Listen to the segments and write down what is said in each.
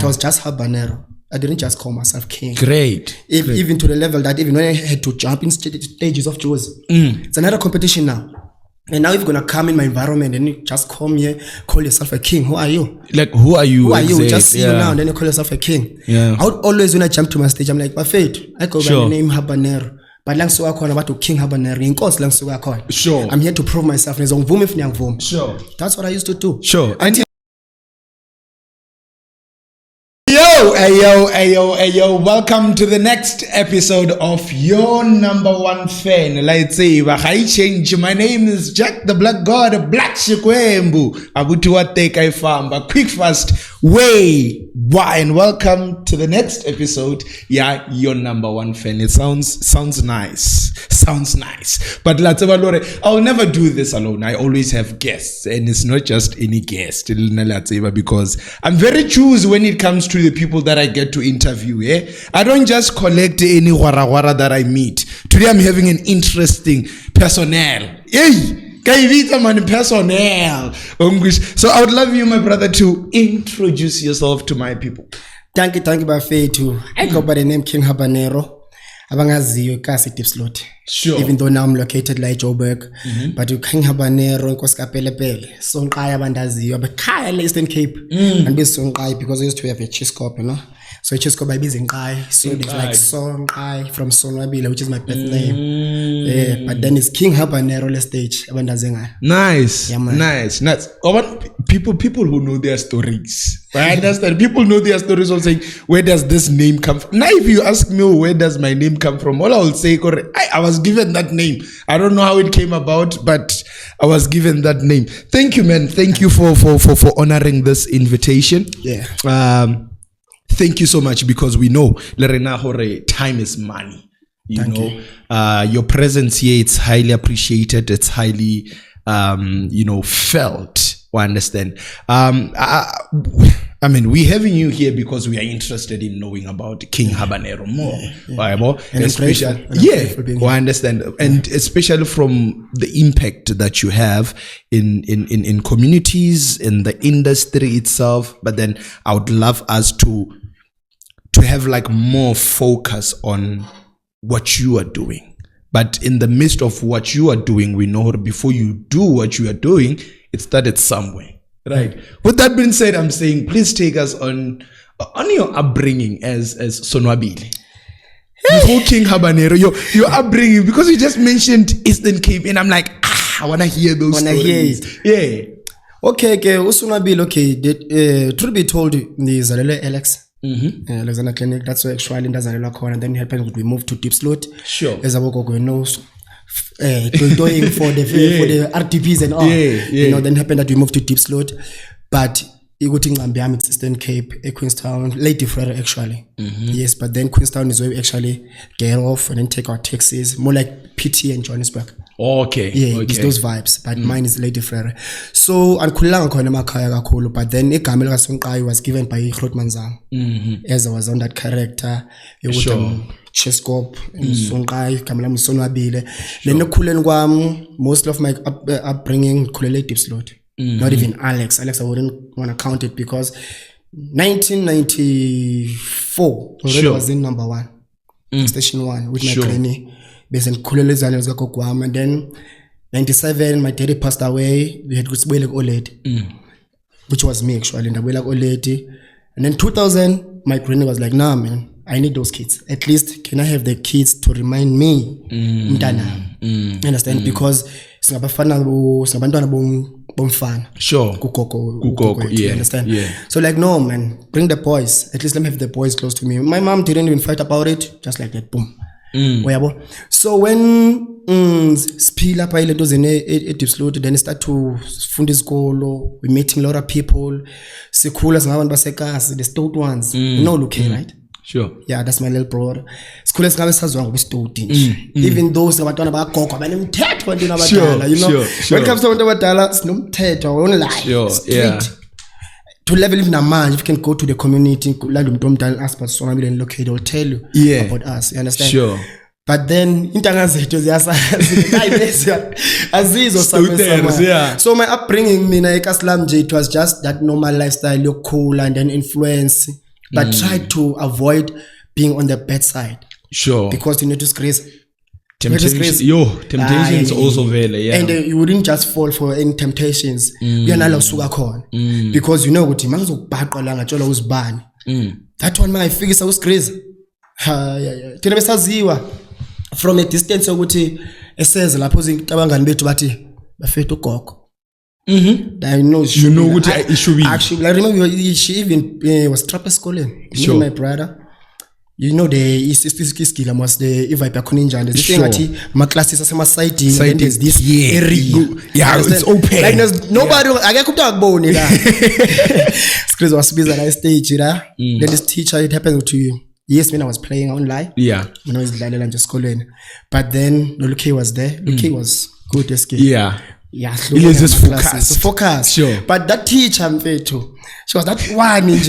was just Habanero. I didn't just call myself king. Great. Even to the level that even when I had to jump in stages of Jews, it's another competition now. And now if you're gonna come in my environment and you just come here, call yourself a king. Who are you? Like who are you? Who are you? Just see you now and then you call yourself a king. Yeah. I would always, when I jump to my stage, I'm like, Buffett, I go by the name Habanero. But lang suka khona about to King Habanero. Inkosi lang suka khona. Sure. I'm here to prove myself. Sure. That's what I used to do. Sure. Until Yo, welcome to the next episode of your number one fan. Let's say, change. My name is Jack the BlackGod, Black Shikwembu. Abutuwa Tekai Famba. Quick fast, way. Why? And welcome to the next episode. Yeah, your number one fan. It sounds nice. But I'll never do this alone. I always have guests, and it's not just any guest, because I'm very choose when it comes to the people that I get to interview. I don't just collect any wara that I meet. Today I'm having an interesting personnel. Personnel. So I would love you, my brother, to introduce yourself to my people. Thank you, Bafethu. I go by the name King Habanero. Abangaziyo kasi deep slot. Sure. Even though now I'm located like Joburg, but you King Habanero inkosi kapelepele. Sonqaya abandaziyo, but Kaya Eastern Cape. And be Sonqaya because I used to have a Chiscop, you know. So Chiscop by busy Nqai. So it's like Sonqaya from Sonwabile, which is my birth name. Yeah, but then it's King Habanero the stage. Nice. Yeah, man. Nice. People who know their stories. I understand. People know their stories of saying, where does this name come from? Now, if you ask me where does my name come from, all I will say, I was given that name. I don't know how it came about, but I was given that name. Thank you, man. Thank you for honoring this invitation. Yeah. Thank you so much, because we know time is money. You know, your presence here, it's highly appreciated. It's highly, felt. I understand. I mean, we're having you here because we are interested in knowing about King Habanero more. And especially, I understand. And especially from the impact that you have in communities, in the industry itself. But then I would love us to have like more focus on what you are doing. But in the midst of what you are doing, we know before you do what you are doing, it started somewhere. Right. With that being said, I'm saying, please take us on your upbringing as Sonwabile. Before King Habanero, your upbringing, because you just mentioned Eastern Cape, and I'm like, I want to hear those stories. Yeah. Okay, Sonwabile, truth be told, the Alex. Alexander Clinic, that's where actually does a lot, and then we moved to Deep Slot. Sure. As a worker knows, doing for the RTPs and all. You know, then happened that we moved to Deep Slot, but it's Eastern Cape, Queenstown, Lady Frere actually. Yes, but then Queenstown is where we actually get off and then take our taxis, more like PT and Johannesburg. Okay. Yeah, it's those vibes, but mine is Lady Frere. So andikhulanga khona emakhaya kakhulu, but then igama lika Sonqayi was given by Grootmanzang. As I was on that character, Chescop, Sonqayi, igama lami Sonwabile. Then ekhuleni kwami, most of my upbringing khulele Deep Slot. Not even Alex. I wouldn't want to count it because 1994 already was in number 1, station 1 with my granny. And then 97, my daddy passed away. We had Kusibele Oledi, which was me actually. And then 2000, my granny was like, nah, man, I need those kids. At least, can I have the kids to remind me? Understand? Because sure. Kugogo, yeah. Understand? Yeah. So like, no, man, bring the boys. At least let me have the boys close to me. My mom didn't even fight about it. Just like that, boom. So when Spila Pilotos in a Deep Slot, then start to fund school, we're meeting a lot of people. Sekulas and Basekas, the stout ones. No, right? Sure. Yeah, that's my little brother. School is going to be stout. Even those that are about Coco, but I'm tet when you know about Dala. You know, when it comes to Dala, it's no tet or only lie. Sure. Yeah. To level in a man, if you can go to the community, like don't tell us, but so and look, they'll tell you about us. You understand? Sure. But then so my upbringing, it was just that normal lifestyle, you're cool, and then influence but try to avoid being on the bad side. Sure. Because you need to grace. Temptations also very, yeah. And you wouldn't just fall for any temptations. Because you know what that one my figures was crazy. From a distance it says lapho abangani bethu bathi bafethu ugogo. I know you know what it should be. Actually, I remember she even was trapper schooling. Sure. My brother. You know the skill was the if I ninja and the thing that my classes as my side and there's this area. Yeah, it's open. Like there's nobody I get to bone Chris was busy at stage, then this teacher it happened to you. Yes, when I was playing online. Yeah. When I was and just schooling. But then Luke was there. Luke was good as Yeah. Yeah, he is just focus. Sure. But that teacher, she was that one in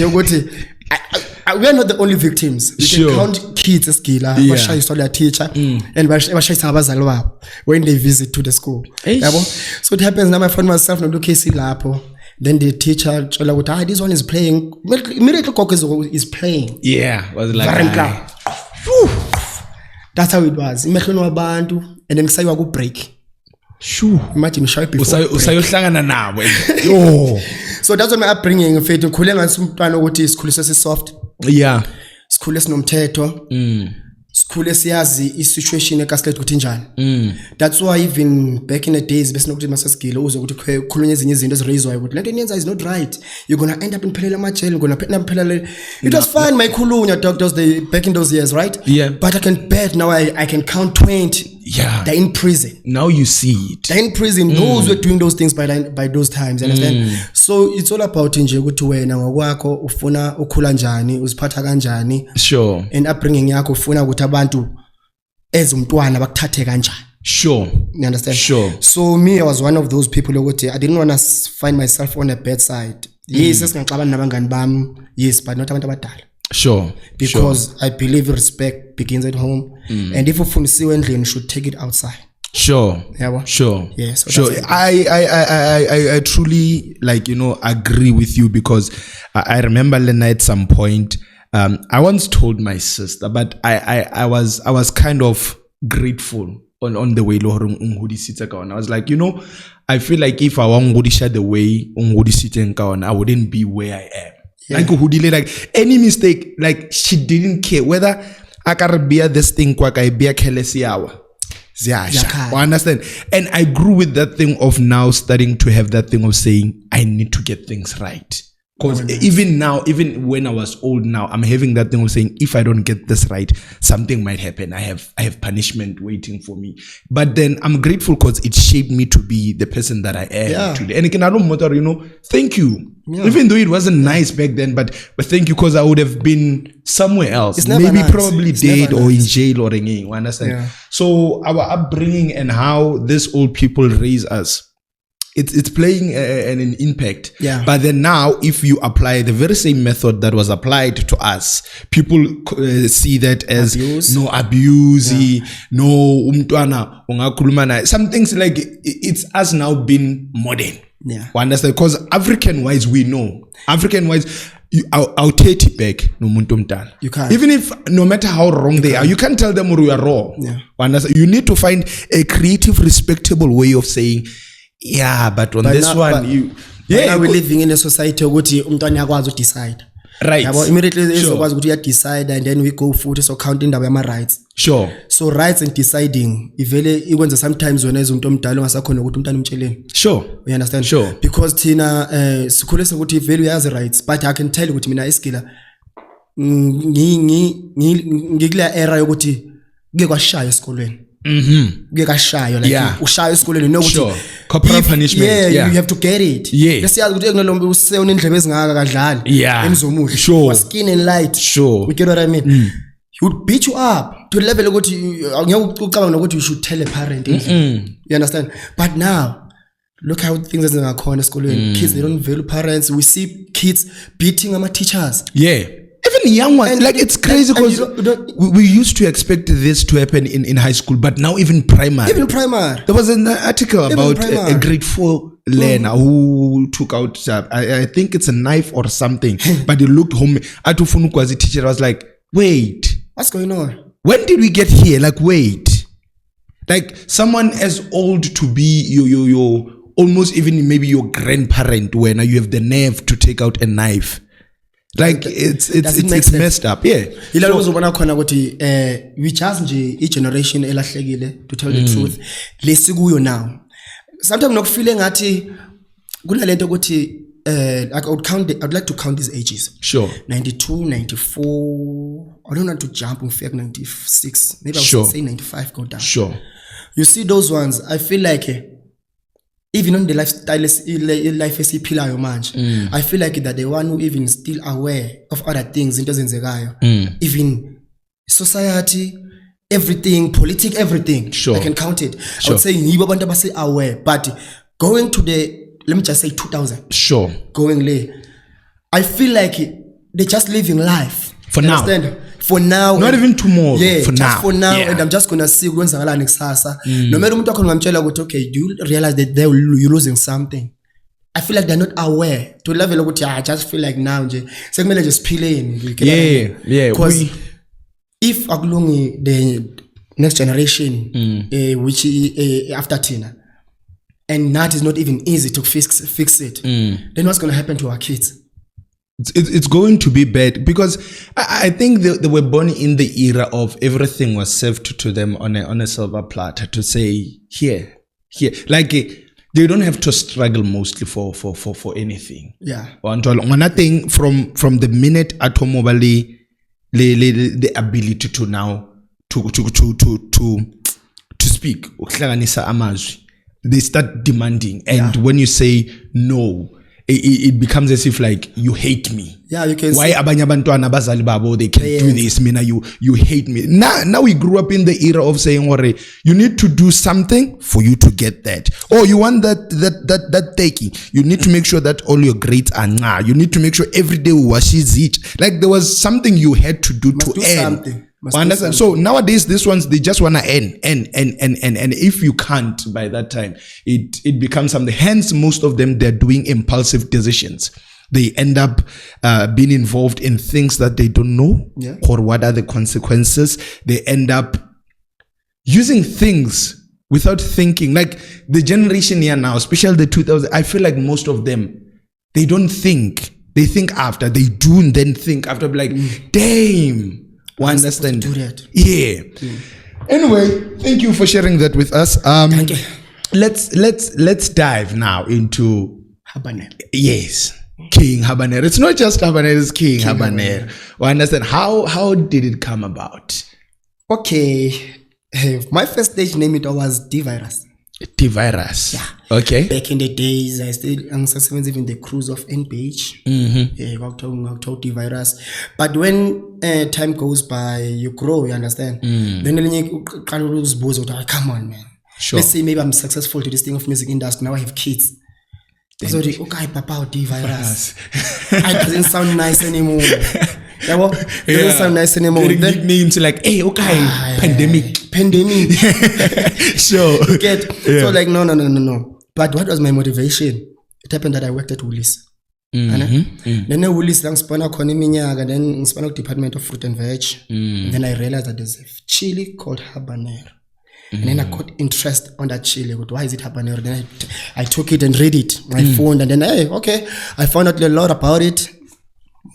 we are not the only victims. We can count kids as killer. Basha is a teacher, and Basha is when they visit to the school. So it happens now. I found myself no case lapo. Then the teacher this one is playing. Immediately is playing. Yeah, was like that's how it was. And then say you break. Sure. Imagine shy before. So that's what my upbringing mfethu ngikhule ngathi umntwana ukuthi isikhulu sesisoft. Yeah. Isikhulu esinomthetho. Sikhule siyazi isituation ekasikhethe ukuthi njani. That's why even back in the days besinokuthi masasigile uze ukuthi ukhulunywe ezinye izinto eziraiswayo ukuthi lento yenza is not right. You're going to end up in phelela amajele, you're going to end up phelela. It was fine my khulunya doctors back in those years, right? Yeah. But I can bet now I can count 20. Yeah. They're in prison. Now you see it. They're in prison. Those were doing those things by those times, you understand? So it's all about nje ukuthi wena ngokwakho ufuna ukhula njani, uziphatha kanjani. Sure. And upbringing yakho ufuna ukuthi abantu ezumntwana bakuthathe kanjani. Sure. You understand? Sure. So me, I was one of those people ukuthi I didn't want to find myself on a bad side. Yes, esingaqabana nabangani bami. Yes, but not abantu abadala. Sure. Because I believe respect begins at home. And if ufundisiwe endlini, you should take it outside. Sure. Yeah. Sure. Yes. So sure. I truly agree with you because I remember Lena at some point. I once told my sister, but I was kind of grateful on the way I was like, I feel like if I want the way I wouldn't be where I am. Yeah. Like any mistake, like she didn't care whether I can bear this thing I bear careless hour. Understand? And I grew with that thing of now starting to have that thing of saying I need to get things right. Because even now, even when I was old now, I'm having that thing of saying if I don't get this right, something might happen. I have punishment waiting for me. But then I'm grateful because it shaped me to be the person that I am today. And again, I don't matter, thank you. Yeah. Even though it wasn't nice back then, but thank you because I would have been somewhere else. Maybe probably dead or in jail or anything. You understand? Yeah. So our upbringing and how these old people raise us, it's playing an impact. Yeah. But then now, if you apply the very same method that was applied to us, people see that as no abuse, no umtwana ungakhuluma. Some things like it's us now being modern. Yeah. Understand? Because African-wise, we know. African-wise, I'll take it back. No muntu mdala. You can't. Even if, no matter how wrong they are, you can't tell them you are wrong. Yeah. Understand? You need to find a creative, respectable way of saying, yeah, but on this one, now we're living in a society where umntwana yakwazi decide. Right. Immediately uzokwazi ukuthi uya decide and then we go futhi so counting the rights. Sure. So rights and deciding ivele ikwenza sometimes wena umuntu omdala ongasakhona ukuthi umntana umtsheleni. Sure. You understand? Sure. Because thina sikhule sokuthi ivele uyazi rights but I can tell ukuthi mina iskila ngikula era yokuthi kuke kwashaya esikolweni. Kuke kashaya like ushaya esikolweni nokuthi corporal punishment. Yeah, you have to get it. Lesiyazi ukuthi ekunolombe useyona indlebe ezingaka kadlali emzomuhle. Sure. Skin and light. Sure. You get what I mean? He would beat you up to the level ukuthi ngiyacabanga nokuthi you should tell a parent. You understand? But now look how things are ngakhona esikolweni. Kids, they don't value parents. We see kids beating our teachers. Yeah. Even young ones, like it's crazy because we used to expect this to happen in high school, but now even primary. Even primary. There was an article about a grade 4 Lena who took out I think it's a knife or something, but it looked home. Atufunu was the teacher. I was like, wait, what's going on? When did we get here? Like, wait, like someone as old to be your almost even maybe your grandparent, when you have the nerve to take out a knife. Like it's messed up. Yeah. We just each generation elahlekile, to tell the truth. Lesikuyo now. Sometimes not feeling at I'd like to count these ages. Sure. 92, 94. I don't want to jump in fact 96. Maybe I should say 95 go down. Sure. You see those ones, I feel like even on the lifestyle life is pillar manch. I feel like that the one who even still aware of other things in even society, everything, politics, everything. Sure. I can count it. I would say Niba say aware, but going to let me just say 2000. Sure. Going late. I feel like they're just living life. For now. Understand? For now. Not even tomorrow. Yeah, for just now. For now. Yeah. And I'm just going to see when's the next sasa. No matter what, okay, do you realize that you're losing something? I feel like they're not aware. To level of I just feel like now, just peeling. Yeah. Because if the next generation, which after Tina, and that is not even easy to fix it, then what's going to happen to our kids? It's going to be bad, because I think they were born in the era of everything was served to them on a silver platter to say here, like they don't have to struggle mostly for anything. Yeah. Nothing from the minute automobile the ability to now to speak. They start demanding, and when you say no, it becomes as if like you hate me. Yeah, you can. Why abanye abantwana abazali babo they can do this? Mina, you hate me. Now we grew up in the era of saying, you need to do something for you to get that. Oh, you want that taking. You need to make sure that all your grades are nah. You need to make sure every day washes it. Like there was something you had to do to earn. Something. Understand? So nowadays, these ones, they just want to end. And if you can't by that time, it becomes something. Hence, most of them, they're doing impulsive decisions. They end up being involved in things that they don't know or what are the consequences. They end up using things without thinking. Like the generation here now, especially the 2000s, I feel like most of them, they don't think. They think after. They do and then think after. Like, damn. One understand. Do that. Yeah. Anyway, thank you for sharing that with us. Thank you. Let's dive now into Habanero. Yes, King Habanero. It's not just Habanero, it's King Habanero. We understand. How did it come about? Okay, my first stage name it was D-Virus. D-Virus. Yeah. Okay. Back in the days, I still even the cruise of N-Page. D-Virus. But when time goes by, you grow, you understand? Then you come on, man. Sure. Let's say maybe I'm successful to this thing of music industry. Now I have kids. So they papa D-Virus. It doesn't sound nice anymore. It doesn't sound nice anymore. Getting nicknames like, hey, pandemic. Sure. So like, no. But what was my motivation? It happened that I worked at Woolies. Then I Woolies lang spana khona iminyaka, then spana Department of Fruit and Veg. Then I realized that there's a chili called Habanero. And then I got interest on that chili. Why is it Habanero? Then I took it and read it on my phone, and then I found out a lot about it.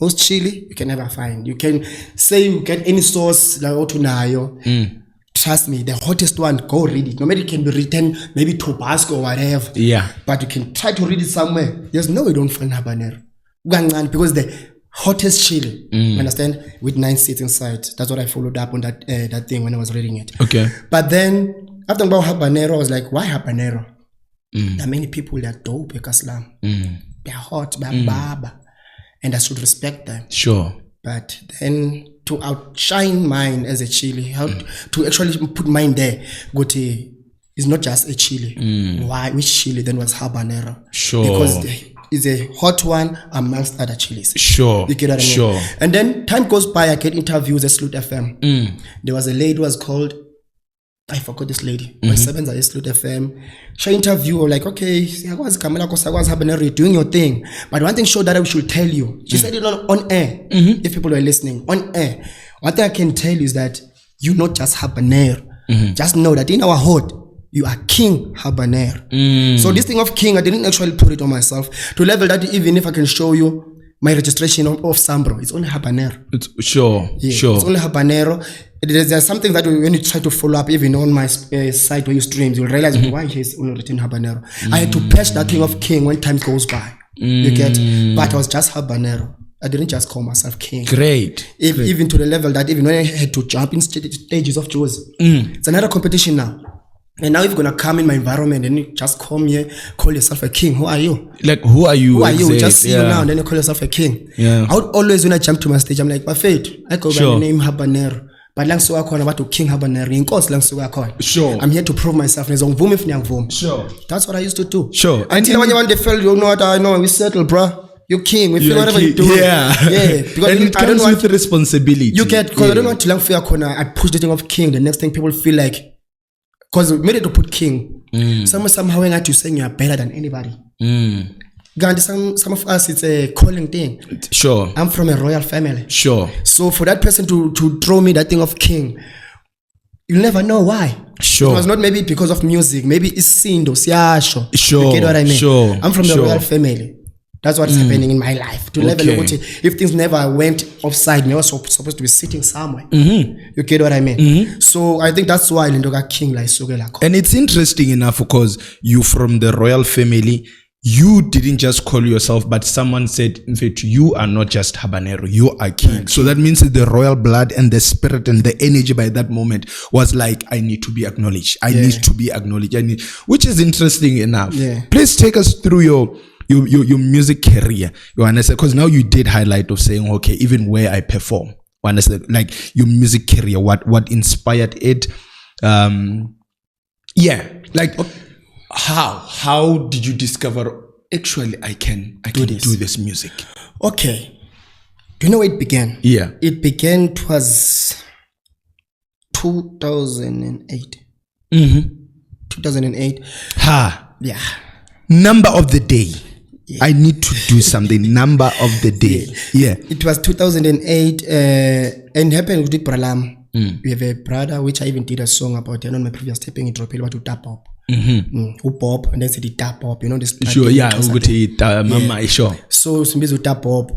Most chili you can never find. You can say you get any sauce like Otunayo. Trust me, the hottest one, go read it. No matter it can be written maybe Tabasco or whatever. Yeah. But you can try to read it somewhere. There's no way you don't find Habanero. Because the hottest chili, understand, with 9 seeds inside. That's what I followed up on that thing when I was reading it. Okay. But then after about Habanero, I was like, why Habanero? There are many people that are dope, Kaslam. They're hot, they're baba. And I should respect them. Sure. But then to outshine mine as a chili, how to actually put mine there, it's not just a chili. Why? Which chili then was Habanero? Sure. Because it's a hot one amongst other chilies. Sure. You get what I mean? Sure. And then time goes by, I get interviews at Sloot FM. There was a lady who was called I forgot this lady. Wayisebenza eSloot FM. She interview like, okay, siyakwazi Kamela ko sakwazi Habanero, you're doing your thing. But one thing sure that I should tell you. She said it on air. If people are listening, on air. One thing I can tell you is that you're not just Habanero. Just know that in our heart, you are King Habanero. So this thing of King, I didn't actually put it on myself. To level that even if I can show you my registration of Sambro, it's only Habanero. Sure. It's only Habanero. There's something that when you try to follow up, even on my site where you stream, you'll realize why he's only written Habanero. I had to patch that thing of King when time goes by. You get? But I was just Habanero. I didn't just call myself King. Great. Even to the level that even when I had to jump in stages of Jews, it's another competition now. And now if you're gonna come in my environment and you just come here, call yourself a king. Who are you? Like, who are you? Who are you? Just see you now and then you call yourself a king. Yeah. I would always, when I jump to my stage, I'm like, perfect. I go by the name Habanero. But lang suka khona about to King Habanero. Inkosi lang suka khona. Sure. I'm here to prove myself. Sure. That's what I used to do. Sure. Until when they felt, you know what, I know, we settle, bro. You're king. We feel whatever you do. Yeah. Because and it comes with responsibility. You get, because I don't want to lang for your corner. I push the thing of king. The next thing people feel like, because we made it to put king. Somehow when I to saying you're better than anybody. Some of us, it's a calling thing. Sure. I'm from a royal family. Sure. So for that person to throw me that thing of king, you'll never know why. Sure. It was not maybe because of music. Maybe it's sindo, sure. Sure. You get what I mean? Sure. I'm from the royal family. That's what's happening in my life. To level if things never went offside, they were supposed to be sitting somewhere. You get what I mean? So I think that's why Lindoga King like Sugela. And it's interesting enough because you from the royal family, you didn't just call yourself, but someone said, in fact, you are not just Habanero, you are king. So that means that the royal blood and the spirit and the energy by that moment was like, I need to be acknowledged. I need to be acknowledged. Which is interesting enough. Yeah. Please take us through your music career. You understand? Because now you did highlight of saying, okay, even where I perform, you understand? Like your music career, what inspired it? Like how did you discover actually I can do this music? Okay. Do you know where it began? Yeah. It began, it was 2008. 2008. Yeah. Number of the day. Yeah. I need to do something. Number of the day. Yeah. It was 2008 and happened with Pralam. We have a brother which I even did a song about on my previous taping in Tropil to tap up. Who pop and then say the tap up, you know this. Sure, yeah, mama, sure. So Simbizu tap up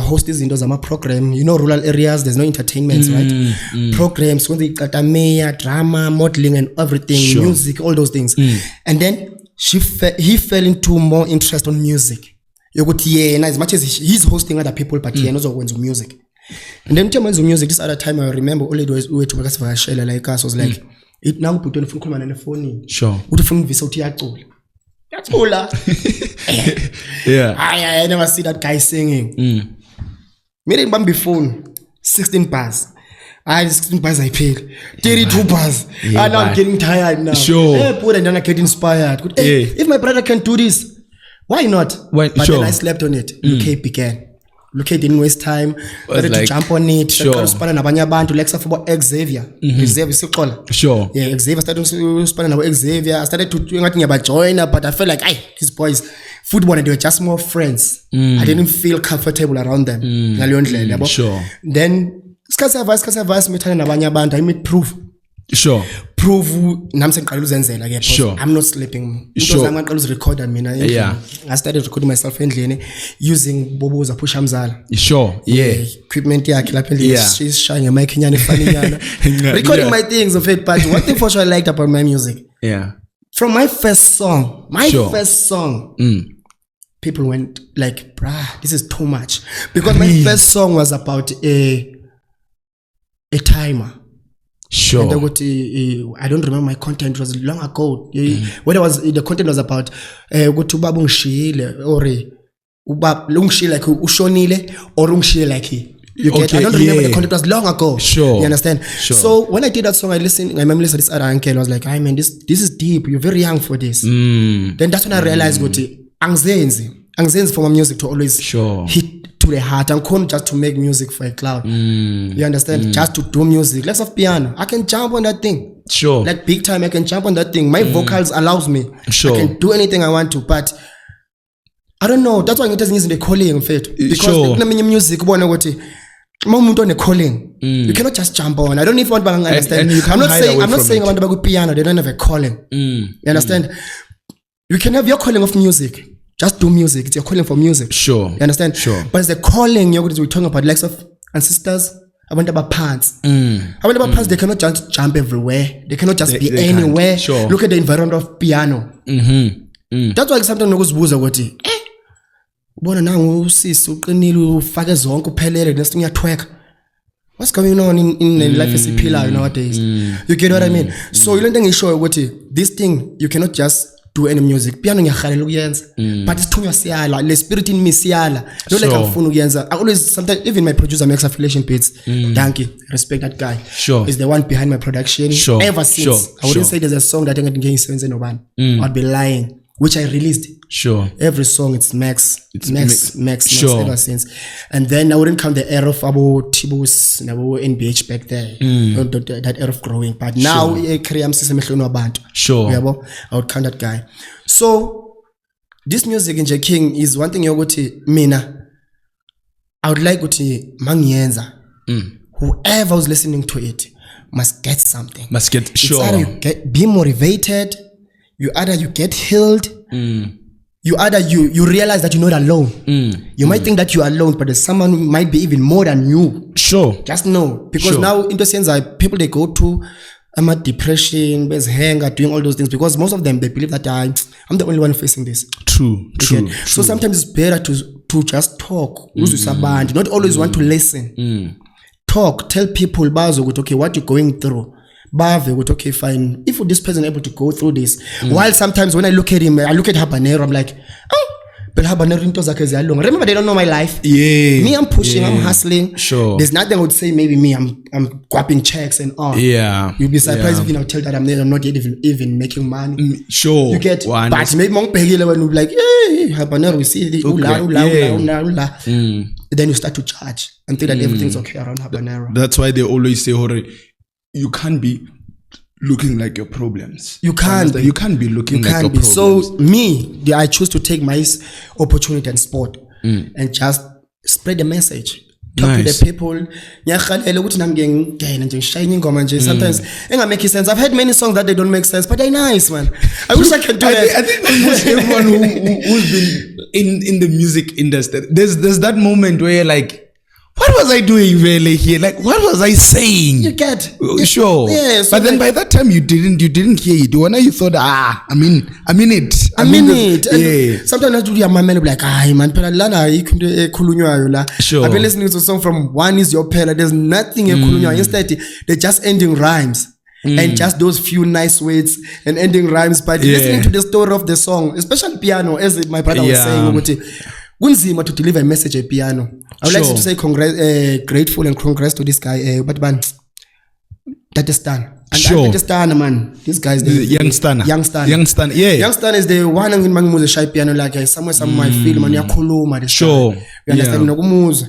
host these indoors a program, you know, rural areas, there's no entertainment, right? Programs when they got a drama, modeling and everything, music, all those things. And then he fell into more interest on music. You could and as much as he's hosting other people, but he also went to music. And then when music, this other time I remember only we to work for Shella like us was like it now put on phone on the phone. Sure. What phone visa that's all. Yeah. I never see that guy singing. Made it bambi phone 16 bars. 16 bars I paid. 32 bars. And now I'm getting tired now. Sure. And then I get inspired. If my brother can do this, why not? But then I slept on it. UK began. Luke didn't waste time. Started to jump on it. Sure. Like Xavier. Xavier Sure. Yeah, Xavier started to span about Xavier. I started to do anything about joiner, but I felt like, these boys, football, and they were just more friends. I didn't feel comfortable around them. Sure. Then, I made proof. Sure. Prove sure. I'm not sleeping. Sure. I'm always recording me. Yeah. I started recording myself using Bobo's a push Hamzal. Sure. Yeah. Equipment she's shining a mic recording my things of it. But one thing for sure I liked about my music. Yeah. From my first song, people went like, bruh, this is too much. Because my first song was about a timer. Sure. And I don't remember my content. It was long ago. What the content was about go to babung shile or lungshi like ushonile or lungshi like he. You get? I don't remember the content. It was long ago. Sure. You understand? Sure. So when I did that song, I remember listening to this other uncle. I was like, man, this is deep. You're very young for this. Then that's when I realized anxiety for my music to always hit to the heart. I'm calling just to make music for a cloud. You understand? Just to do music. Let's have piano. I can jump on that thing. Sure. Like big time, I can jump on that thing. My vocals allows me. Sure. I can do anything I want to, but I don't know. That's why I'm using the calling faith. Because sure. Music, calling. You cannot just jump on. I don't even want to understand. And I'm not saying about the piano, they don't have a calling. You understand? You can have your calling of music. Just do music. It's your calling for music. Sure. You understand? Sure. But it's the calling we're talking about, likes of ancestors. I want about pants. I want about pants. They cannot just jump everywhere. They cannot just be anywhere. Sure. Look at the environment of piano. That's why sometimes nokuzibuza ukuthi bona nangu usisi uqinile ufake zonke uphelele next uyatwerk. What's going on in the life esiphilayo nowadays? You get what I mean? So you don't show ukuthi this thing you cannot just do any music. Piano ngiyakhalela ukuyenza, but isithunywa siyala, le spirit in me siyala. Don't like ngifuna ukuyenza. I always sometimes even my producer makes affiliation beats. Danke, respect that guy. Sure. Is the one behind my production. Sure. Ever since. I wouldn't say there's a song that I'm getting sense no one. I'd be lying. Which I released. Sure. Every song it's Max sure. ever since. And then I wouldn't count the era of about Tibus and about NBH back there. That era of growing. But now sure. I would count that guy. So this music in King is one thing mina. I would like mangienza. Whoever was listening to it must get something. Sure. It's either be motivated. You get healed. You you realize that you're not alone. You might think that you're alone, but there's someone who might be even more than you. Sure. Just know. Because now in the sense that people they go to depression, there's hunger, doing all those things, because most of them they believe that I'm the only one facing this. True. So sometimes it's better to just talk. Not always want to listen. Talk, tell people okay, what you're going through. Okay, fine. If this person able to go through this, while sometimes when I look at him, I look at Habanero, I'm like, but Habanero into zakezi along. Remember, they don't know my life. Yeah. Me, I'm pushing, I'm hustling. Sure. There's nothing I would say. Maybe me, I'm grabbing checks and all. Yeah. You'll be surprised if tell that I'm not yet even making money. Sure. You get. But maybe Mong Pegile when you be like, hey, Habanero, we see the ula. Then you start to charge and think that everything's okay around Habanero. That's why they always say, Hore, you can't be looking like your problems. You can't be looking like your problems. So I choose to take my opportunity and sport and just spread the message. Talk to the people. Sometimes it make sense. I've heard many songs that they don't make sense, but they're nice, man. I wish I could do that. I think almost everyone who's been in the music industry, there's that moment where you're like, what was I doing really here? Like, what was I saying? You get. Sure. Yeah, so but then by that time you didn't hear it. When you thought, I mean it. Yeah. Sometimes I do my man be like, man, sure. I've been listening to a song from One Is Your Pella. There's nothing instead they're just ending rhymes. And just those few nice words and ending rhymes. But listening to the story of the song, especially piano, as my brother was saying, kunzima to deliver a message at piano. I would like to say grateful and congrats to this guy, but man, that is done. Sure. That is done, man. This guy is the Youngster. Yeah. Youngster is the one in Mangmuza shy piano like somewhere my film and yakuluma. Sure. You understand? Nokumuza.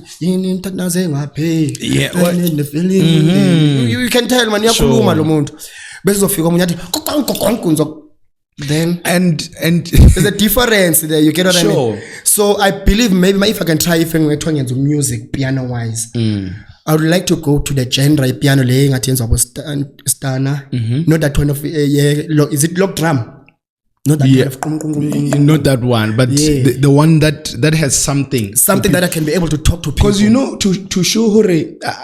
Yeah. The feeling. You can tell man yakuluma lo muntu. Bese uzofika umuntu then and there's a difference there, you get what I mean? So I believe maybe if I can try we're talking into music piano wise, I would like to go to the genre piano laying at stana, not that one of is it lock drum? Not that not that one, but the one that has something that I can be able to talk to people. Because to show Hore,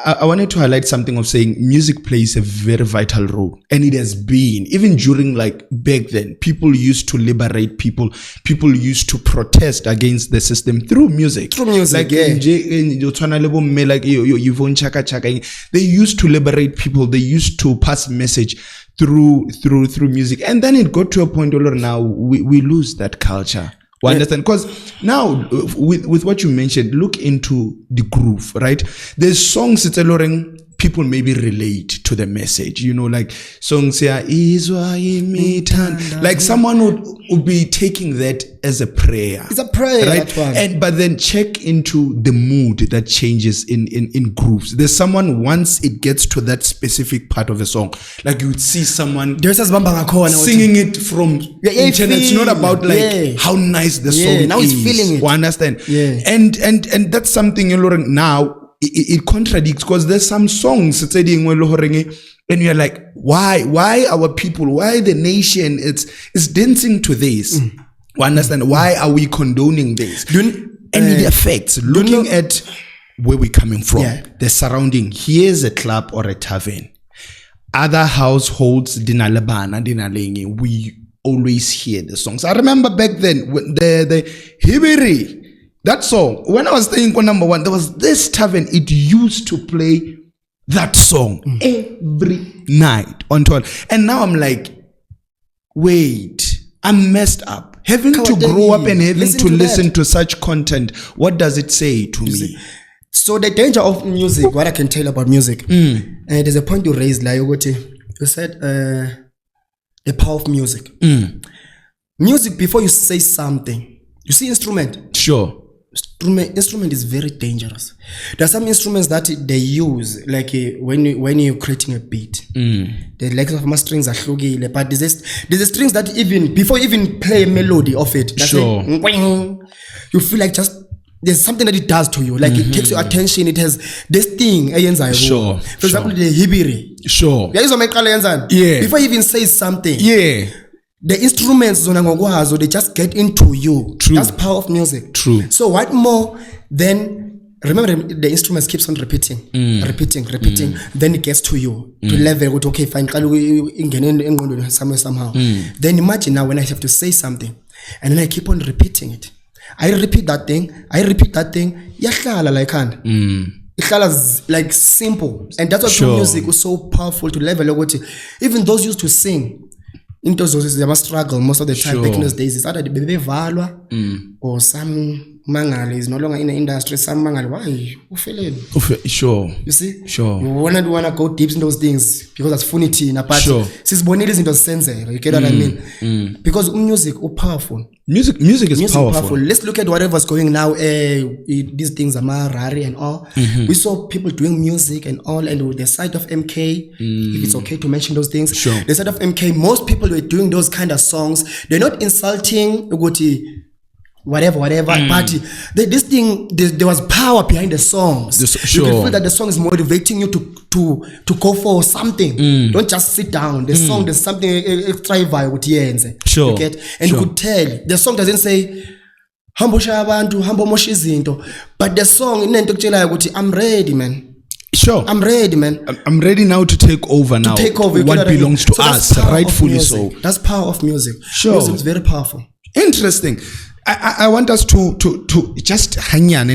I wanted to highlight something of saying music plays a very vital role, and it has been even during like back then. People used to liberate people. People used to protest against the system through music. Like they used to liberate people. They used to pass message through music, and then it got to a point where now we lose that culture. Understand? Because now with what you mentioned, look into the groove, right? There's songs it's alluring people maybe relate to the message, you know, like songs here, like someone would be taking that as a prayer. It's a prayer, right? That one. But then check into the mood that changes in grooves. There's someone, once it gets to that specific part of a song, like you would see someone singing it from internet. It's not about like how nice the song now is. he's feeling it. You understand? Yeah. And that's something you learn now. It contradicts, because there's some songs and you're like, why our people, why the nation is dancing to this? You understand? Why are we condoning this? And it affects looking at where we're coming from, the surrounding. Here's a club or a tavern. Other households, we always hear the songs. I remember back then when the Hibiri, that song, when I was staying on number one, there was this tavern. It used to play that song every night on tour. And now I'm like, wait, I'm messed up. Having to grow up and having to listen to such content, what does it say to me? So the danger of music, what I can tell about music, there's a point you raised, like you said, the power of music. Music, before you say something, you see instrument. Sure. Instrument is very dangerous. There are some instruments that they use, like when you're creating a beat. The legs of my strings are hlugile, but there's strings that even before you even play a melody of it, sure, you feel like just there's something that it does to you. Like it takes your attention. It has this thing. Sure. For example, the hibiri. Sure. Yeah. Before you even say something. Yeah. The instruments, they just get into you. True. That's the power of music. True. So what more than, remember the instruments keeps on repeating. Then it gets to you. To level, okay, fine, somehow. Then imagine now when I have to say something, and then I keep on repeating it. I repeat that thing. Like simple. And that's why music was so powerful to level. Even those used to sing, into those they must struggle most of the time. Back in those days, it's either the baby valwa or some mangal is no longer in the industry. Some mangal, why? Sure. You see? Sure. We wanna go deep in those things because that's funny in a part. Sure. Since Bonnie is into sense, you get what I mean? Because music is powerful. Music is powerful. Let's look at whatever's going now. These things are rari and all. We saw people doing music and all, and the side of MK, if it's okay to mention those things. Sure. The side of MK, most people were doing those kind of songs. They're not insulting whatever, but this thing, there was power behind the songs. You can feel that the song is motivating you to go for something. Don't just sit down. The song, there's something extra vibe with the Sure. You get? And you could tell the song doesn't say hambo shabantu, hambo moshizinto, but the song I'm ready, man. Sure. I'm ready, man. I'm ready now to take over now. What belongs to us, rightfully so. That's power of music. Sure. Music is very powerful. Interesting. I want us to just hang on,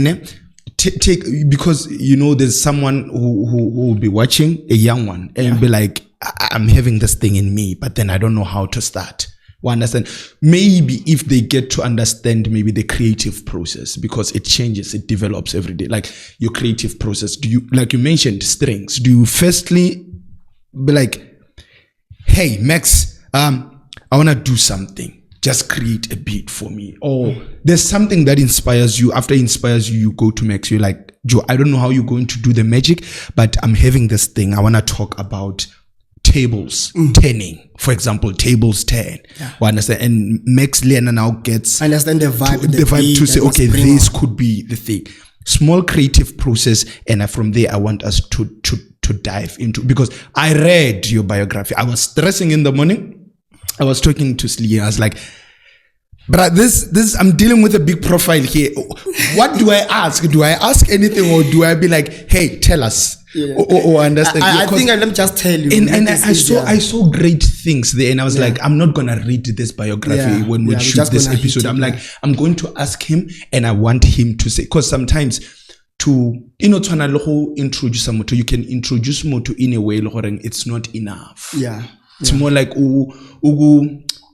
take, because there's someone who will be watching, a young one, and be like, I'm having this thing in me, but then I don't know how to start. We understand. Maybe if they get to understand maybe the creative process, because it changes, it develops every day. Like your creative process, do you, like you mentioned, strings, do you firstly be like, hey Max, I want to do something, just create a beat for me? Or there's something that inspires you. After it inspires you, you go to Max, you're like, Joe, I don't know how you're going to do the magic, but I'm having this thing. I want to talk about tables turning, for example, tables turn. We understand, and Max Lena now gets understand the vibe, to say, okay, this could be the thing. Small creative process, and from there, I want us to dive into, because I read your biography. I was stressing in the morning. I was talking to Slee. I was like, but this I'm dealing with a big profile here. What do I ask? Do I ask anything, or do I be like, hey, tell us? Or understand? I think let me just tell you. And I saw great things there, and I was like, I'm not gonna read this biography when we shoot this episode. I'm like, I'm going to ask him, and I want him to say, because sometimes to introduce someone to, you can introduce more to in a way it's not enough. Yeah. It's more like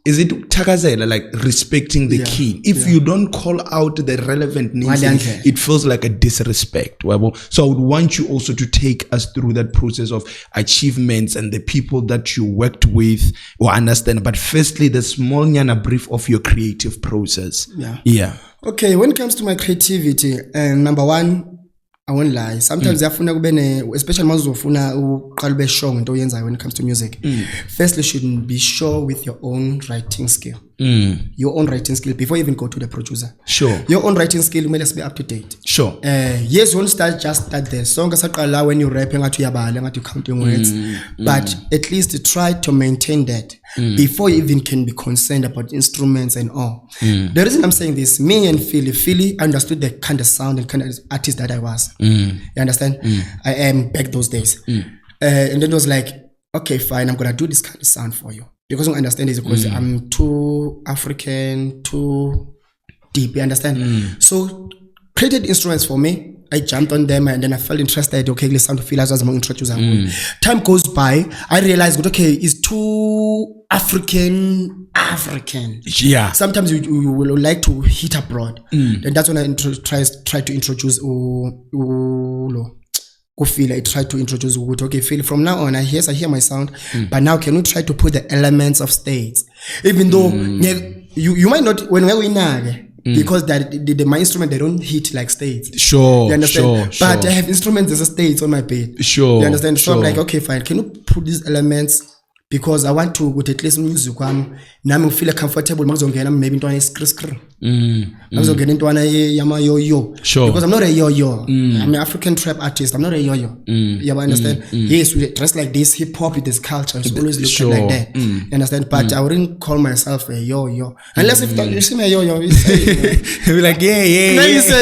is it takazela, like respecting the king? If you don't call out the relevant names, it feels like a disrespect. So I would want you also to take us through that process of achievements and the people that you worked with or understand. But firstly, the small nyana brief of your creative process. Yeah. Okay, when it comes to my creativity, number one, I won't lie. Sometimes especially when it comes to music. Firstly, you should be sure with your own writing skill. Your own writing skill before you even go to the producer. Sure. Your own writing skill must be up to date. Sure. Yes, you won't start there. Song when you're rapping at you counting words. But at least try to maintain that before you even can be concerned about instruments and all. The reason I'm saying this, me and Philly understood the kind of sound and kind of artist that I was. You understand? I am back those days. And then it was like, okay, fine, I'm gonna do this kind of sound for you. Because I understand this because I'm too African, too deep, you understand? So created instruments for me. I jumped on them and then I felt interested. Okay, let's sound to feel as I'm introducing. Time goes by, I realized, okay, it's too African. Yeah. Sometimes you will like to hit abroad. And that's when I try to introduce I try to introduce okay, Phil, from now on I hear my sound, but now can we try to put the elements of states? Even though you might not when we nag because that my instrument they don't hit like states. Sure. You understand? Sure. But I have instruments as a states on my bed. Sure. You understand? So I'm like, okay, fine. Can you put these elements? Because I want to with at least music now I feel comfortable maybe into a skr. I'm getting into a yama yo. Sure. Because I'm not a yo. I'm an African trap artist. I'm not a yo. You understand? Yes, we dress like this, hip hop with this culture. It's always looking like that. You understand? But I wouldn't call myself a yo. Unless if you see me a yo, you say you're like, yeah. Then you say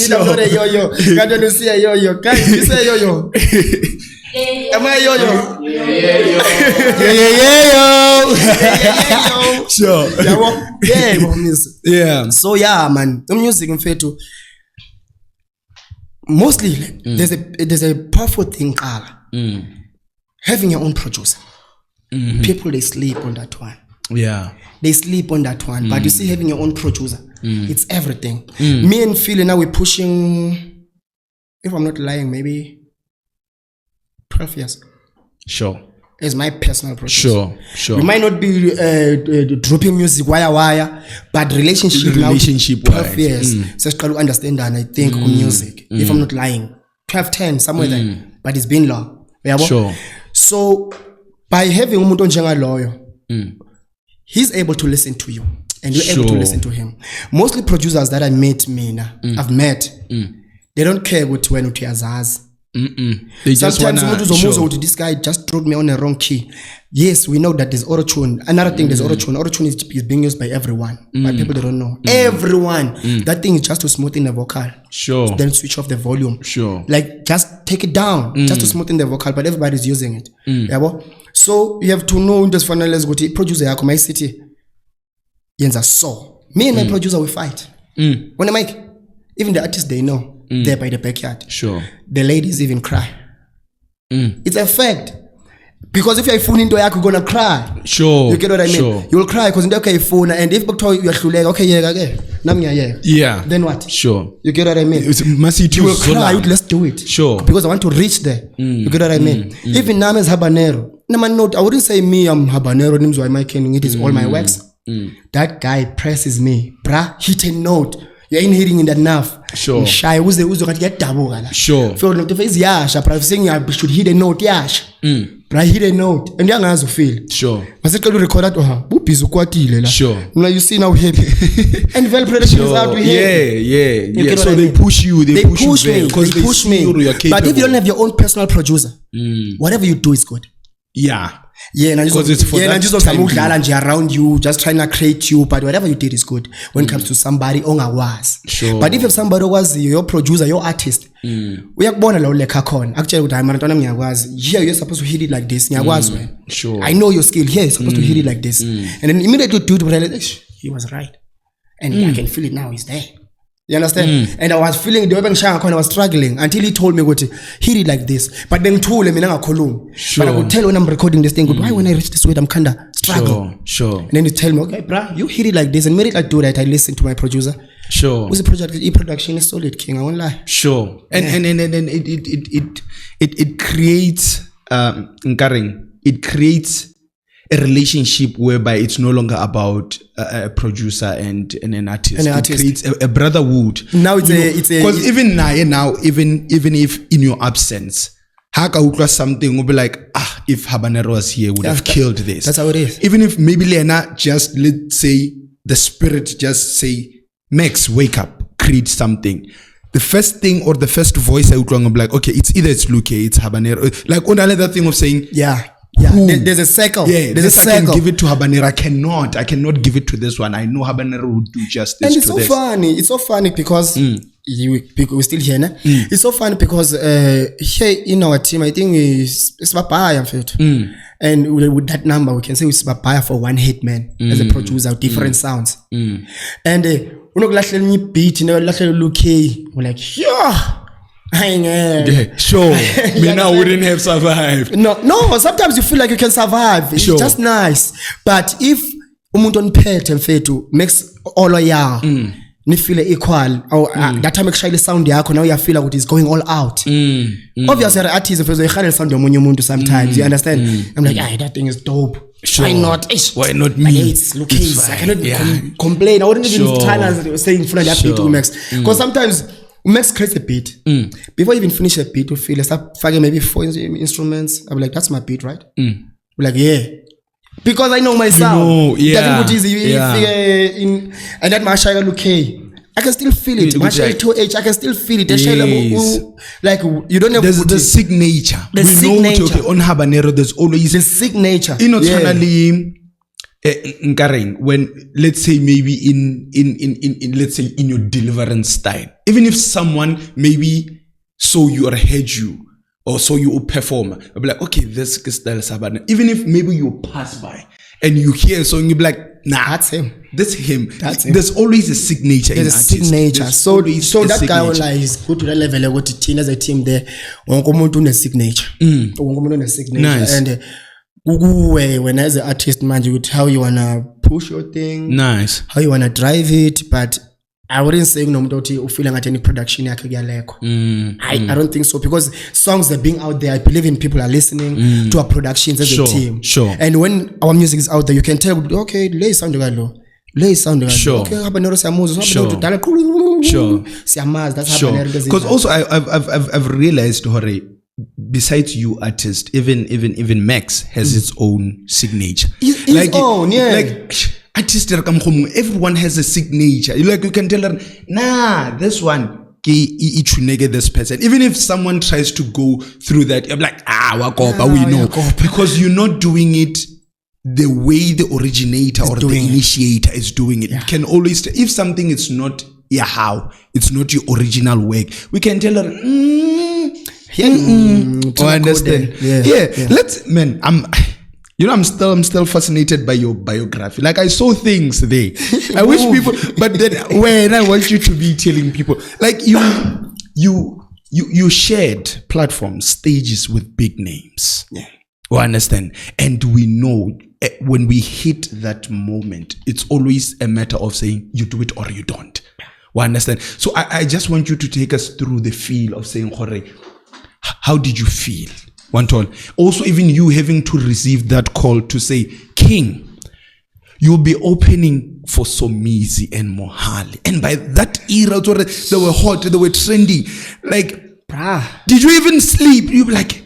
yo. I'm not a yo. God don't see a yo. Guys, you say yo. Am I yo? Yeah. Sure. Yeah. So yeah, man. The music in fact mostly there's a powerful thing, having your own producer. People they sleep on that one. Yeah. They sleep on that one. But you see, having your own producer, it's everything. Me and Phil now we're pushing, if I'm not lying, maybe 12 years. Sure. As my personal project. Sure. We might not be dropping music wire, but relationship 12 years. So I understand that, and I think on music, if I'm not lying, 12, 10, somewhere there. But it's been long. Sure. So by having umuntu onjenga loyo, he's able to listen to you, and you're able to listen to him. Mostly producers that I met, I've met, they don't care what when utiazazi. They sometimes this guy just threw me on a wrong key. Yes, we know that there's auto-tune. Another thing, there's auto-tune. Auto-tune is being used by everyone. But people they don't know. Everyone. That thing is just to smoothen the vocal. Sure. Then switch off the volume. Sure. Like just take it down. Just to smoothen the vocal. But everybody's using it. So you have to know this finalize what producer yako my city. Yenza so. Me and my producer we fight. On the mic. Even the artists they know. There by the backyard. Sure. The ladies even cry. It's a fact. Because if you're phone into you're gonna cry. Sure. You get what I mean? Sure. You will cry because okay phone and if you're okay, yeah. Then what? Sure. You get what I mean? You will cry, let's do it. Sure. Because I want to reach there. You get what I mean? Even Namba is Habanero. I wouldn't say me I'm Habanero, names why my king, it is all my works. That guy presses me. Hit a note. You ain't hitting in that enough. Sure. Shy who's the get double. Sure. So the face yash, I'm saying I should hit a note yash. But I hit a note and young as feel. Sure. I said can you record that to her? Sure. Now you see now happy. And well production is out to here. Yeah. So they push you, they push me because they push me. But if you don't have your own personal producer, whatever you do is good. Yeah. Because it's for that time around you, just trying to create you, but whatever you did is good when it comes to somebody on a was. Sure. But if somebody was your producer, your artist, we are born alone like actually here you're supposed to hit it like this. Sure. I know your skill. Here you're supposed to hit it like this. And then immediately do it, but I like, he was right. And I can feel it now, he's there. You understand? And I was feeling the open shank when I was struggling until he told me what he did like this. But then told him, but I could tell when I'm recording this thing, why when I reach this weight, I'm kinda struggle. Sure. And then you tell me, okay, bruh, you hit it like this and made it like do that. I listen to my producer. Sure. Who's the project? E-production is solid, king. I won't lie. Sure. And it creates it creates a relationship whereby it's no longer about a producer and an artist. It creates a brotherhood. Now it's because even now, even if in your absence, Haka Ukla something will be like, if Habanero was here, would have killed this. That's how it is. Even if maybe Lena just, let's say, the spirit just say, Max, wake up, create something. The first thing or the first voice I would be like, okay, it's either it's Luke, it's Habanero. Like on another thing of saying, there's a circle. Yeah, there's a circle. I can give it to Habanero. I cannot give it to this one. I know Habanero would do justice. And it's to so this. funny. It's so funny because we're still here, né? It's so funny because here in our team, I think it's Babaya, and with that number, we can say it's Babaya for one hit man as a producer, different sounds. And when we beat, we're like, sure. Me now wouldn't have survived. No. Sometimes you feel like you can survive. It's just nice. But if umuntu oniphethe mfethu makes all ya ni feel equal or that timeekushayile sound yakho now you feel like it is going all out. Obviously the artist if you hear sound yomunye umuntu sometimes you understand. I'm like, that thing is dope. Sure. Why not me? It's Lucas. I cannot complain. I wouldn't even try to say in front of that beat to Max. Because sometimes Max creates a beat. Before you even finish a beat, you feel like start fucking maybe 4 instruments. I'm like, that's my beat, right? We're like, yeah. Because I know my sound. Doesn't put easy and that Marshall Luke. I can still feel it. Marshall 2H, I can still feel it. Yes. Like you don't have the signature. We know on Habanero there's always the signature. When let's say maybe in let's say in your deliverance style, even if someone maybe saw you or heard you or saw you perform, I'll be like, okay, this style is Habanero. Even if maybe you pass by and you hear a song, you'll be like, nah, that's him. That's him. There's always a signature. There's a signature. So that guy will like is go to that level. Go to team as a team there. Onkomuntu a signature. Onkomuntu a signature. Nice. And when as an artist, man, you would how you wanna push your thing. Nice. How you wanna drive it, but I wouldn't say no mdoti feeling at any production I don't think so because songs are being out there. I believe in people are listening to our productions as a team. Sure. And when our music is out there, you can tell okay, lay sound low. Sure. Okay, Habanero siyamuza. Sure. Siamazi. That's Habanero. Because also I've realized, Hore, besides you artist, even Max has its own signature. His own, yeah. Like artist everyone has a signature. Like you can tell her, nah, this one it should negate this person. Even if someone tries to go through that, you're like, we know. Because you're not doing it the way the originator or the initiator is doing it. You can always, if something is not it's not your original work, we can tell her, understand. Let's, man, I'm still fascinated by your biography. Like I saw things there. I wish people, but then when I want you to be telling people, like you shared platforms, stages with big names. Yeah. You understand? And we know when we hit that moment, it's always a matter of saying you do it or you don't. You understand? So I just want you to take us through the feel of saying, Hore, how did you feel? One tall. Also, even you having to receive that call to say, King, you'll be opening for Somizi and Mohali. And by that era, they were hot, they were trendy. Like, did you even sleep? You be like,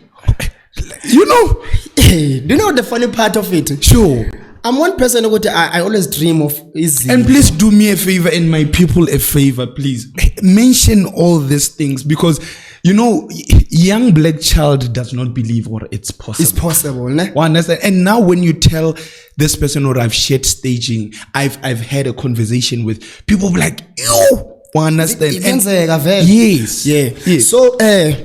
you know? Hey, do you know the funny part of it? Sure. I'm one person who I always dream of easy. And please do me a favor and my people a favor, please. Mention all these things because you know, young black child does not believe or it's possible. It's possible, ne? Understand? And now when you tell this person or I've shared staging, I've had a conversation with people like, you understand? Yes. Yeah. So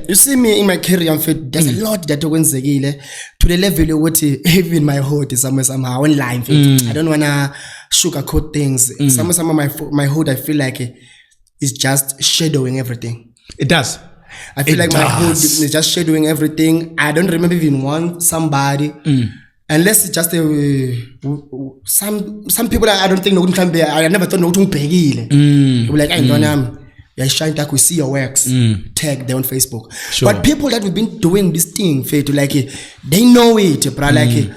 you see me in my career, there's a lot that wenzekile to the level what even my heart is somehow online. I don't wanna sugarcoat things. Somehow my heart I feel like it's just shadowing everything. It does. I feel like my hood is just shadowing everything. I don't remember even somebody unless it's just some people I don't think I never thought no be like I don't shine we see your works tag there on Facebook. Sure. But people that we've been doing this thing to like they know it, but like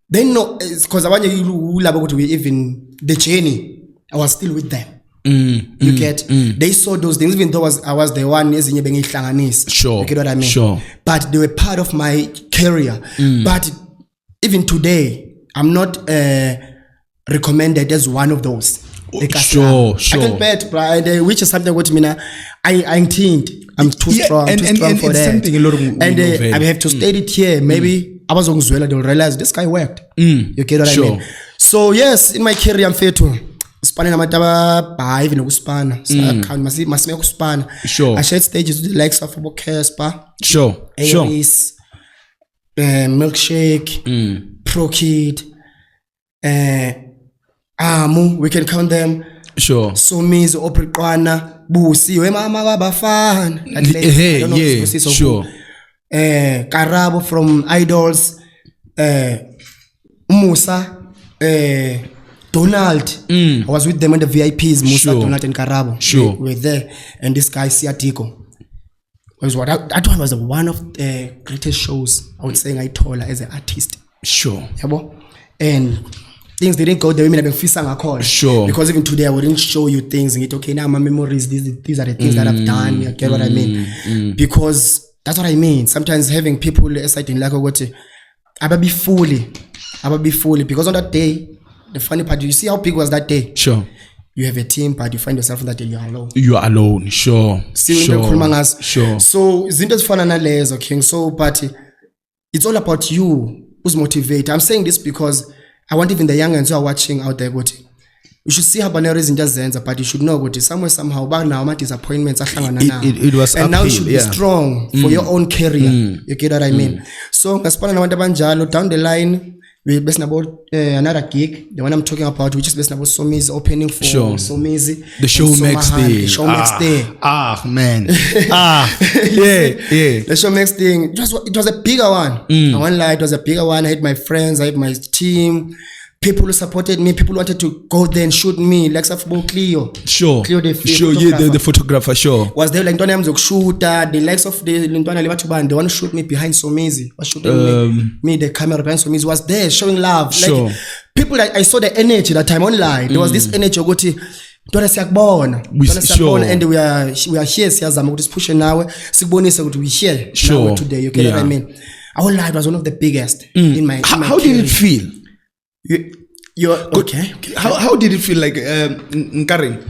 they know it's because I want you to be even the journey. I was still with them. You get they saw those things even though I was the one sure. You get what I mean? Sure. But they were part of my career. But even today I'm not recommended as one of those. Sure. I can bet, which is something what I'm too strong for that. And I have to state it here. Maybe I was on Zuela, they'll realize this guy worked. You get what I mean? So yes, in my career I'm fair to Spana namataba ba even ukuspana. So I can masime ukuspana. Sure. I shared stages with the likes of Casper. Sure. Aries, Milkshake, Pro Kid, we can count them. Sure. Somizi Opriqwana, Busi, Mama Babafan. Yeah, sure. Karabo from Idols, Musa, Donald. I was with them on the VIPs, Musa, sure. Donald and Karabo. Sure. We were there. And this guy, Siatiko. That one was one of the greatest shows I would say I told her as an artist. Sure. And things didn't go the way I've been feeling. Sure. Because even today I wouldn't show you things and okay, now my memories, these are the things that I've done. You get what I mean? Because that's what I mean. Sometimes having people exciting like I be fully. Because on that day, the funny part, you see how big was that day? Sure. You have a team, but you find yourself on that day, you're alone. You are alone, sure. Sure. So Zindo's fun analyze, okay. So, but it's all about you who's motivated. I'm saying this because I want even the young ones who are watching out there, you should see Habanero is in just Zenza, but you should know somehow about now my disappointments it was and now you should be strong for your own career. You get what I mean? So down the line we're based about another gig, the one I'm talking about, which is based about Somizi opening for Somizi. The show makes day. Man. Yeah. The show makes thing. It was a bigger one. I won't lie, it was a bigger one. I had my friends, I had my team. People who supported me, people wanted to go there and shoot me, like Safbo Cleo. Sure. Cleo the photographer, sure. Was there like Ntwana shooter, the likes of the Ntwana Levatuban, they want to shoot me behind Somizi. Was shooting me, the camera behind Somizi was there showing love. Sure. Like people I saw the energy that time online. There was this energy and we are here, just pushing now. We here now today. You get what I mean? Our life was one of the biggest in my How career. Did it feel? You're okay. How did it feel like Nkari,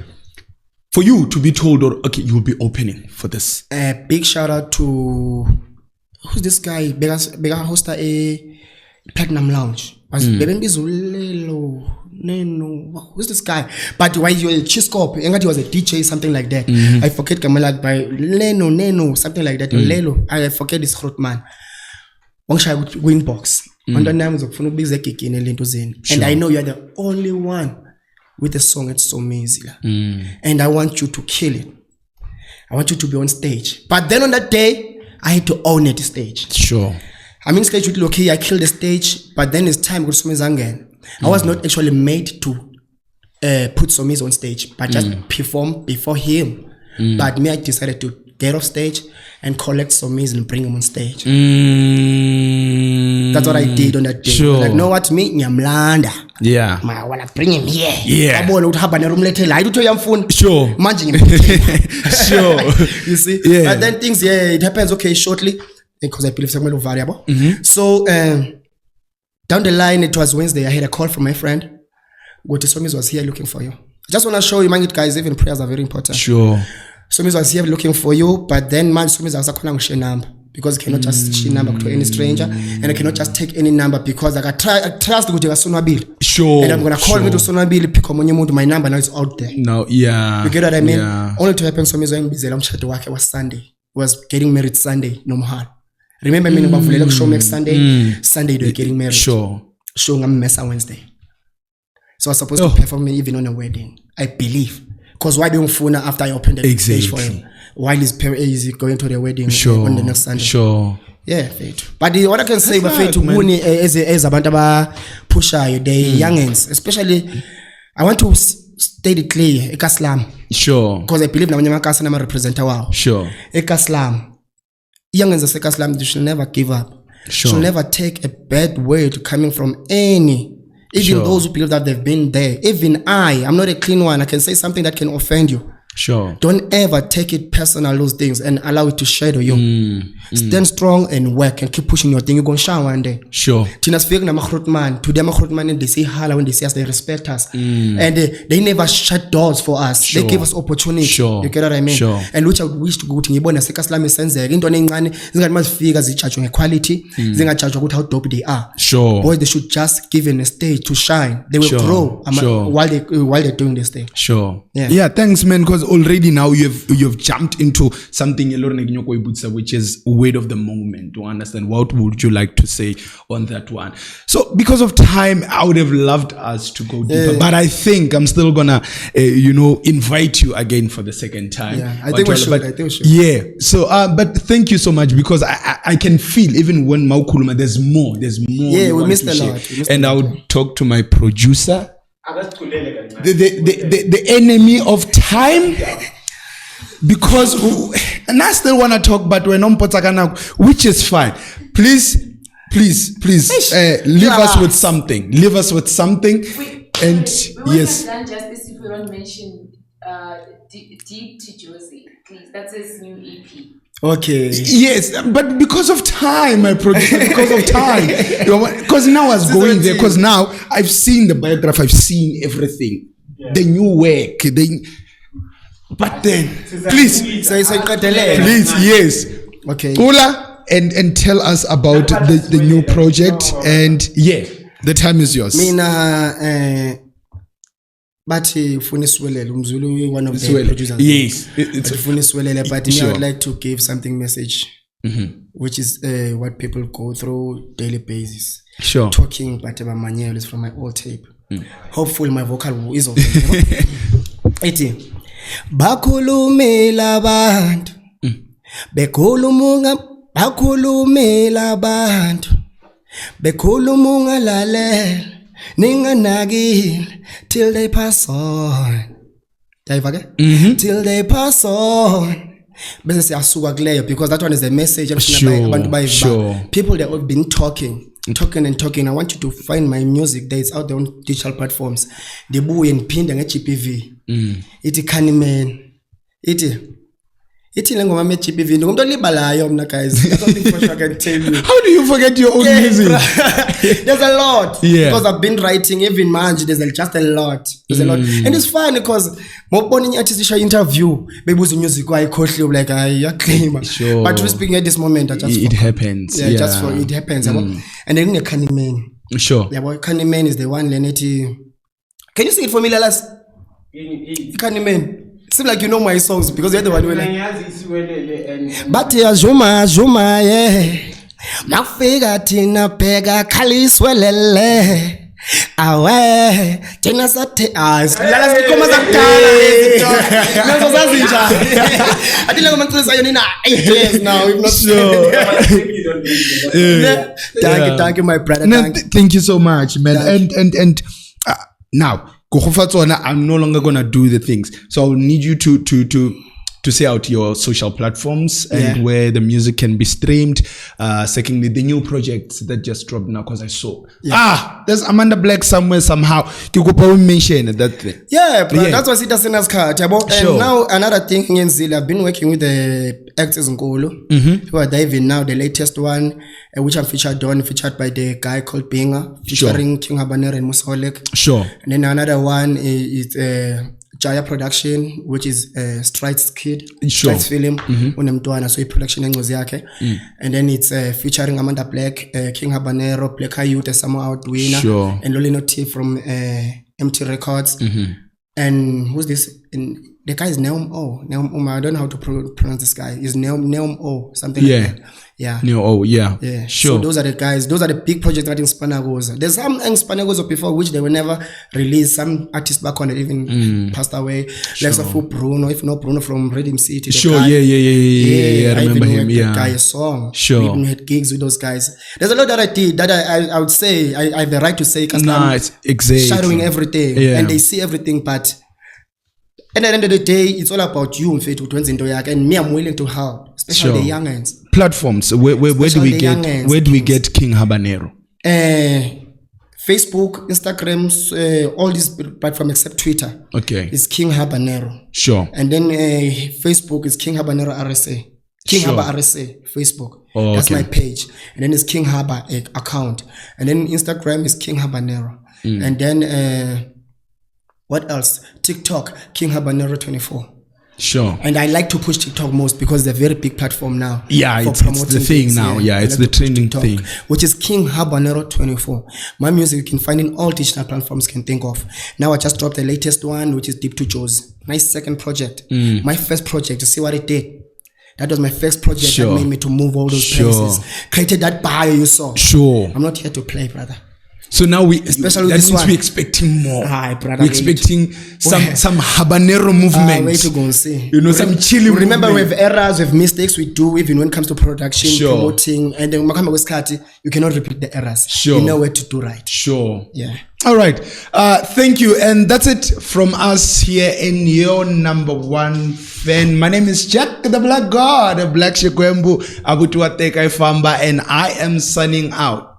for you to be told okay you'll be opening for this? Big shout out to who's this guy? Bega hoster a Platinum Lounge. Who's this guy? But why you Chiscop? Engati was a DJ, something like that. I forget Kamala by Neno, something like that. Lelo. I forget this hot man. Wangsha with Winbox. And I know you're the only one with the song. It's so amazing. And I want you to kill it. I want you to be on stage. But then on that day, I had to own it stage. Sure. I'm in stage with Loki. I killed the stage, but then it's time to Somizangen. I was not actually made to put Somiz on stage, but just perform before him. But me, I decided to get off stage and collect Somiz and bring him on stage. That's what I did on that day. Sure. Like, know what, me, Nyamlanda. Yeah. I want to bring him here. Yeah. I do your phone. Sure. Sure. You see? Yeah. But then things, it happens, okay, shortly, because I believe somewhere variable. So, down the line, it was Wednesday. I had a call from my friend. Somiz was here looking for you. I just want to show you, man, guys, even prayers are very important. Sure. Somiz was here looking for you, but then, man, Somiz was calling share number. Because I cannot just share number to any stranger, and I cannot just take any number because I trust to go to Sonabil. Sure. And I'm gonna call me to Sonabil, pick up my number, now it's out there. No, yeah. You get what I mean? Yeah. Only to happen Somiz when busy. I'm chatting work. It was Sunday. Was getting married Sunday. No more. Remember me about the show next Sunday. Sunday they're getting married. Sure. Show I'm mess on Wednesday. So I was supposed to perform even on a wedding. I believe. Because why don't phone after I opened the stage for him? While he's going to the wedding on the next Sunday. Sure. Yeah, fethu. But what I can say about That's fethu right, kuni as abantu abapushayo, the youngins, especially I want to state it clear, ekaslam. Sure. Because I believe namanye amakasi nama representer wow. Sure. Ekaslam. Youngins asekaslam, you should never give up. Sure. Should never take a bad word coming from any. Even those who believe that they've been there. Even I'm not a clean one. I can say something that can offend you. Sure. Don't ever take it personal, those things, and allow it to shadow you. Stand strong and work and keep pushing your thing. You're going to shine one day. Sure. Tinas fake na machrotman. Today machrotman, they say hala when they see us, they respect us. And they never shut doors for us. Sure. They give us opportunity. Sure. You get what I mean? Sure. And which I wish to go to ngibona sekaslam isenzeka. Into encane zingathi mazifika zijudge ngequality, zingajudge ukuthi how dope they are. Sure. Boys, they should just give them a stage to shine. They will grow while they're doing this thing. Sure. Yeah. Thanks, man, because already now you've jumped into something which is word of the moment. To understand, what would you like to say on that one? So because of time, I would have loved us to go deeper, but I think I'm still gonna invite you again for the second time. Yeah, I think we should. Yeah. So but thank you so much, because I can feel even when Maukuluma there's more. Yeah, we missed a lot. And I would talk to my producer, the enemy of time. Because and I still want to talk, but we're not potakana, which is fine. Please leave us with something. And yes. Done justice if we don't mention Deep to Josie, please. That's his new EP. Okay. Yes, but because of time, my producer, because of time. Because now I was going there, because now I've seen the biography, I've seen everything. Yeah. The new work, but then, please, yes. Okay. Ula, and tell us about the new project, and the time is yours. Mina, but Funiswelele, Umzulu, one of the producers. Yes. It's Funiswelele, but me, I would like to give something message, which is what people go through daily basis. Sure. Talking, but Manuel is from my old tape. Hopefully, my vocal is okay. Eti. Bakhulumela abantu bakhulumela abantu bekhuluma lalela ninganakile till they pass on. Yayiva ke? Till they pass on. Bese siyasuka kuleyo, because that one is a message abantu bayiva. People that have been talking. I want you to find my music that is out there on digital platforms. Debuye ngiphinda ngeGPV. Ithi khani man. Ithi lengoma meGPV ngomuntu olibalayo mna guys. I don't think for sure I can tell you. How do you forget your own music? There's a lot. Because I've been writing even manje, there's just a lot. There's a lot. And it's fun because moboni artist isha interview bebuza music ayikhohle like ayaclaim. Sure. But speaking at this moment, I just it happens. Just for it happens. And then Khani man. Sure. Yeah, boy, Khani man is the one Leneti. Can you sing it for me, Lalas? Khani man. Seems like you know my songs because you're the one who like. But Zuma, yeah. Mafika tina pega khaliswelele. Awe, tina sate lala sikoma zakala nazo zazinja. Ati lengoma ntsisa yona ina 8 years now, if not sure. Thank you my brother. Thank you so much, man. And now I'm no longer gonna do the things, so I'll need you to say out your social platforms and where the music can be streamed. Secondly, the new projects that just dropped now, because I saw there's Amanda Black somewhere somehow. You could probably mention that thing. That's what it in as card. And now another thing in Zil, I've been working with the actors in Nkulu who are diving now. The latest one, which I'm featured by the guy called Binga, featuring King Habanero and Musolek. Sure. And then another one is Jaya Production, which is Strides Kid, Strides Film, so production and then it's featuring Amanda Black, King Habanero, Black Youth, Summer Out Winner, and Lolino T from MT Records. And who's this? The guy is Neum O. I don't know how to pronounce this guy. He's Neum O, something like that. Yeah. Yeah. Sure. So those are the guys. Those are the big projects that in Spanagoza. There's some in Spanagoza before which they were never released. Some artists back on it even passed away. Like for Bruno, if not Bruno from Redeem City. Sure. Guy, Yeah. I remember him. Yeah. Guy a song. Sure. We even had gigs with those guys. There's a lot that I did that I would say I have the right to say because I'm shadowing everything and they see everything, but. And at the end of the day, it's all about you and me. I'm willing to help, especially the youngins. Platforms. Where do we get King Habanero? Facebook, Instagram, all these platforms except Twitter. Okay. It's King Habanero. Sure. And then Facebook is King Habanero RSA. King Haba RSA, Facebook. Oh, that's my page. And then it's King Haba account. And then Instagram is King Habanero. And then what else? TikTok, King Habanero 24. Sure. And I like to push TikTok most because it's a very big platform now. Yeah, it's the thing now. Yeah, it's the trending thing. Which is King Habanero 24. My music you can find in all digital platforms you can think of. Now I just dropped the latest one, which is Deep to Jaws. My second project. My first project, to see what it did. That was my first project that made me to move all those places. Created that bio you saw. Sure. I'm not here to play, brother. So now especially that means we're expecting more. Brother, we're expecting some habanero movement. Way to go and see. Some chilly remember we have errors, we have mistakes we do even when it comes to production, promoting, and then you cannot repeat the errors. You know where to do right. Sure. Yeah. All right. Thank you. And that's it from us here in your number one fan. My name is Jack the Black God, Black Shikwembu, Abutuateka Famba, and I am signing out.